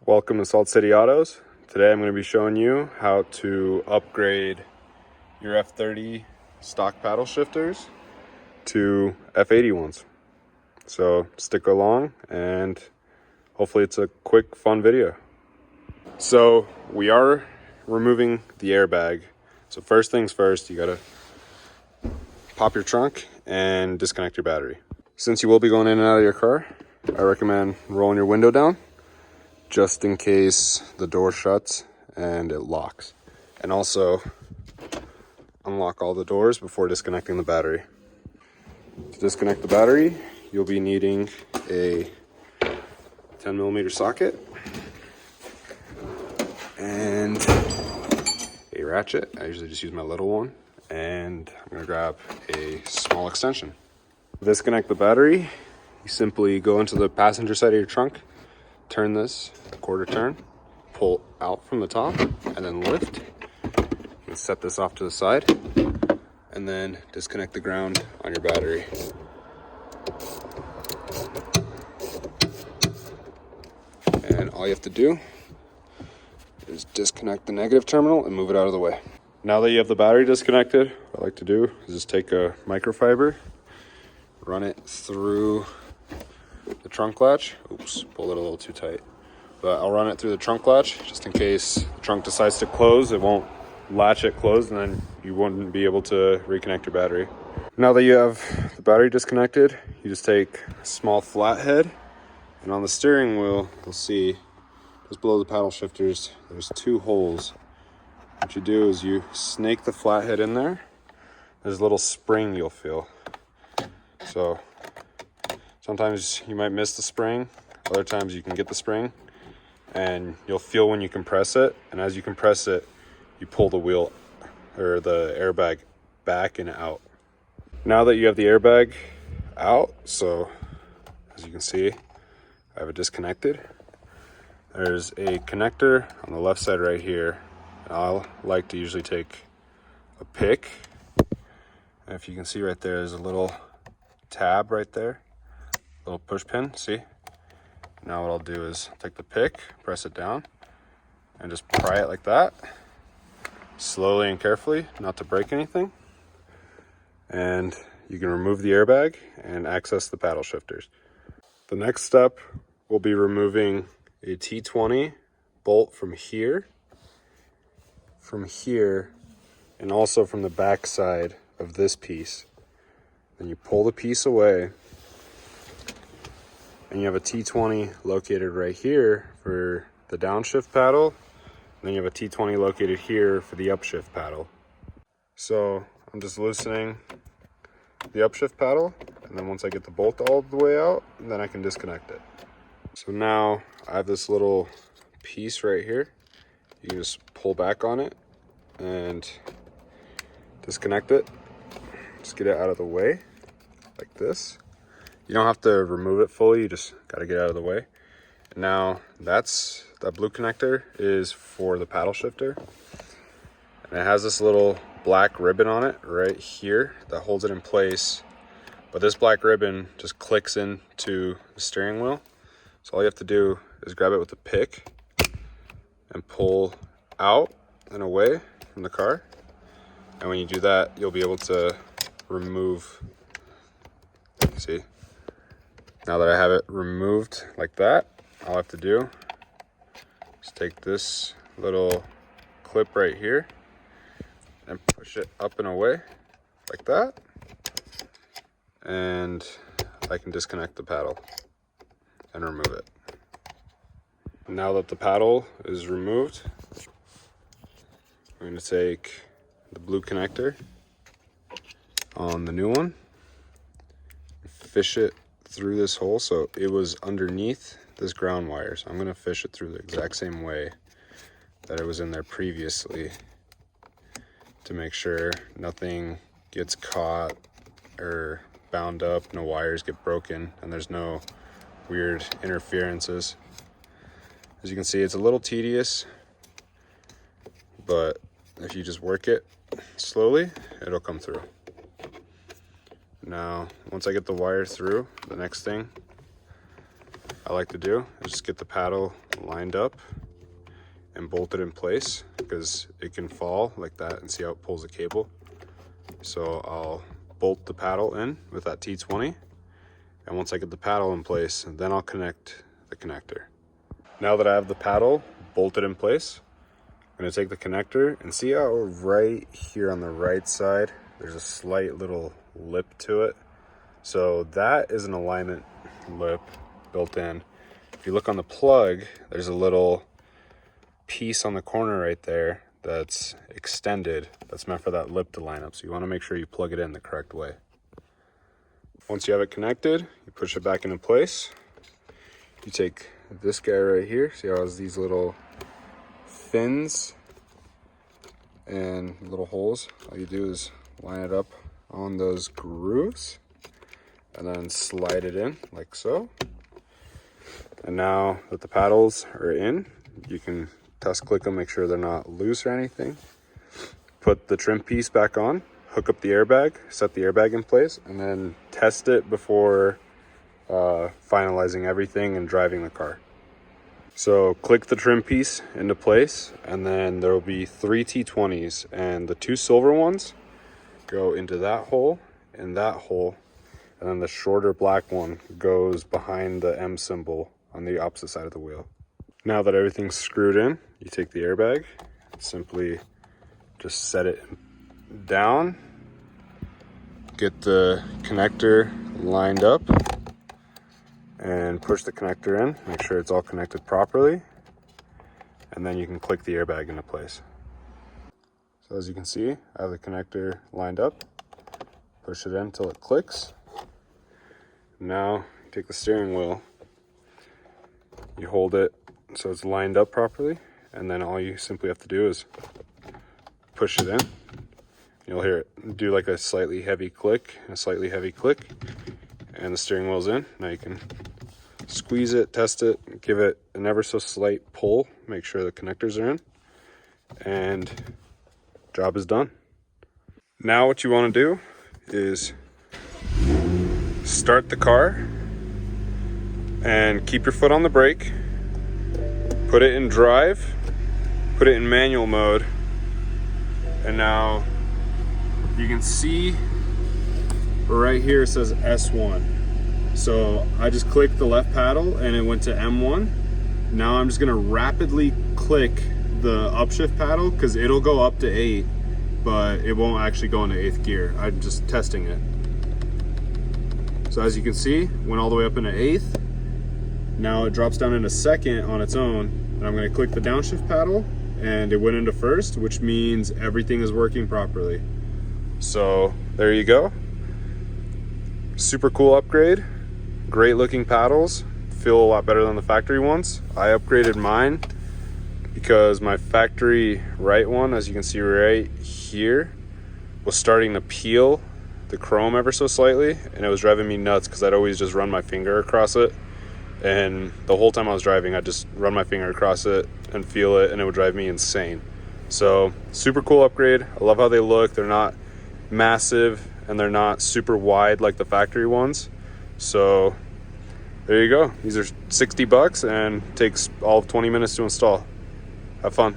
Welcome to Salt City Autos. Today I'm going to be showing you how to upgrade your F30 stock paddle shifters to F80 ones. So stick along and hopefully it's a quick, fun video. So we are removing the airbag. So first things first, you got to pop your trunk and disconnect your battery. Since you will be going in and out of your car, I recommend rolling your window down, just in case the door shuts and it locks. And also unlock all the doors before disconnecting the battery. To disconnect the battery, you'll be needing a 10mm socket and a ratchet. I usually just use my little one, and I'm gonna grab a small extension. To disconnect the battery, you simply go into the passenger side of your trunk, turn this a quarter turn, pull out from the top, and then lift. And set this off to the side, and then disconnect the ground on your battery. And all you have to do is disconnect the negative terminal and move it out of the way. Now that you have the battery disconnected, what I like to do is just take a microfiber, run it through the trunk latch. Oops, pulled it a little too tight. But I'll run it through the trunk latch just in case the trunk decides to close. It won't latch it closed, and then you wouldn't be able to reconnect your battery. Now that you have the battery disconnected, you just take a small flathead, and on the steering wheel, you'll see just below the paddle shifters, there's two holes. What you do is you snake the flathead in there. There's a little spring you'll feel. So sometimes you might miss the spring, other times you can get the spring, and you'll feel when you compress it, and as you compress it, you pull the wheel or the airbag back and out. Now that you have the airbag out, so as you can see, I have it disconnected. There's a connector on the left side right here. I like to usually take a pick. And if you can see right there, there's a little tab right there, little push pin, see? Now what I'll do is take the pick, press it down, and just pry it like that. Slowly and carefully, not to break anything. And you can remove the airbag and access the paddle shifters. The next step will be removing a T20 bolt from here, and also from the back side of this piece. Then you pull the piece away, and you have a T20 located right here for the downshift paddle. And then you have a T20 located here for the upshift paddle. So I'm just loosening the upshift paddle, and then once I get the bolt all the way out, then I can disconnect it. So now I have this little piece right here. You can just pull back on it and disconnect it. Just get it out of the way like this. You don't have to remove it fully, you just got to get out of the way. And now that blue connector is for the paddle shifter, and it has this little black ribbon on it right here that holds it in place, but this black ribbon just clicks into the steering wheel. So all you have to do is grab it with a pick and pull out and away from the car, and when you do that, you'll be able to remove, see, now that I have it removed like that, all I have to do is take this little clip right here and push it up and away like that, and I can disconnect the paddle and remove it. Now that the paddle is removed, I'm going to take the blue connector on the new one, fish it through this hole. So it was underneath this ground wire, so I'm going to fish it through the exact same way that it was in there previously to make sure nothing gets caught or bound up, no wires get broken, and there's no weird interferences. As you can see, it's a little tedious, but if you just work it slowly, it'll come through. Now, once I get the wire through, the next thing I like to do is just get the paddle lined up and bolt it in place, because it can fall like that, and see how it pulls the cable. So I'll bolt the paddle in with that T20, and once I get the paddle in place, then I'll connect the connector. Now that I have the paddle bolted in place, I'm going to take the connector, and see how right here on the right side there's a slight little lip to it. So that is an alignment lip built in. If you look on the plug, there's a little piece on the corner right there that's extended, that's meant for that lip to line up. So you want to make sure you plug it in the correct way. Once you have it connected, you push it back into place. You take this guy right here, see how it has these little fins and little holes. All you do is line it up on those grooves and then slide it in like so. And now that the paddles are in, you can test click them, make sure they're not loose or anything. Put the trim piece back on, hook up the airbag, set the airbag in place, and then test it before finalizing everything and driving the car. So click the trim piece into place, and then there will be 3 T20s, and the 2 silver ones go into that hole and that hole, and then the shorter black one goes behind the M symbol on the opposite side of the wheel. Now that everything's screwed in, you take the airbag, simply just set it down, get the connector lined up, and push the connector in, make sure it's all connected properly, and then you can click the airbag into place. So as you can see, I have the connector lined up, push it in until it clicks. Now you take the steering wheel, you hold it so it's lined up properly, and then all you simply have to do is push it in. You'll hear it do like a slightly heavy click, and the steering wheel's in. Now you can squeeze it, test it, give it an ever so slight pull, make sure the connectors are in, and job is done. Now what you want to do is start the car and keep your foot on the brake, put it in drive, put it in manual mode, and now you can see right here it says S1. So I just clicked the left paddle and it went to M1. Now I'm just gonna rapidly click the upshift paddle, because it'll go up to 8, but it won't actually go into 8th gear. I'm just testing it. So as you can see, went all the way up into 8th. Now it drops down into 2nd on its own, and I'm gonna click the downshift paddle, and it went into 1st, which means everything is working properly. So there you go. Super cool upgrade. Great looking paddles. Feel a lot better than the factory ones. I upgraded mine because my factory right one, as you can see right here, was starting to peel the chrome ever so slightly, and it was driving me nuts because I'd always just run my finger across it, and the whole time I was driving I'd just run my finger across it and feel it, and it would drive me insane. So super cool upgrade. I love how they look. They're not massive and they're not super wide like the factory ones. So there you go. These are $60 and takes all of 20 minutes to install. Have fun.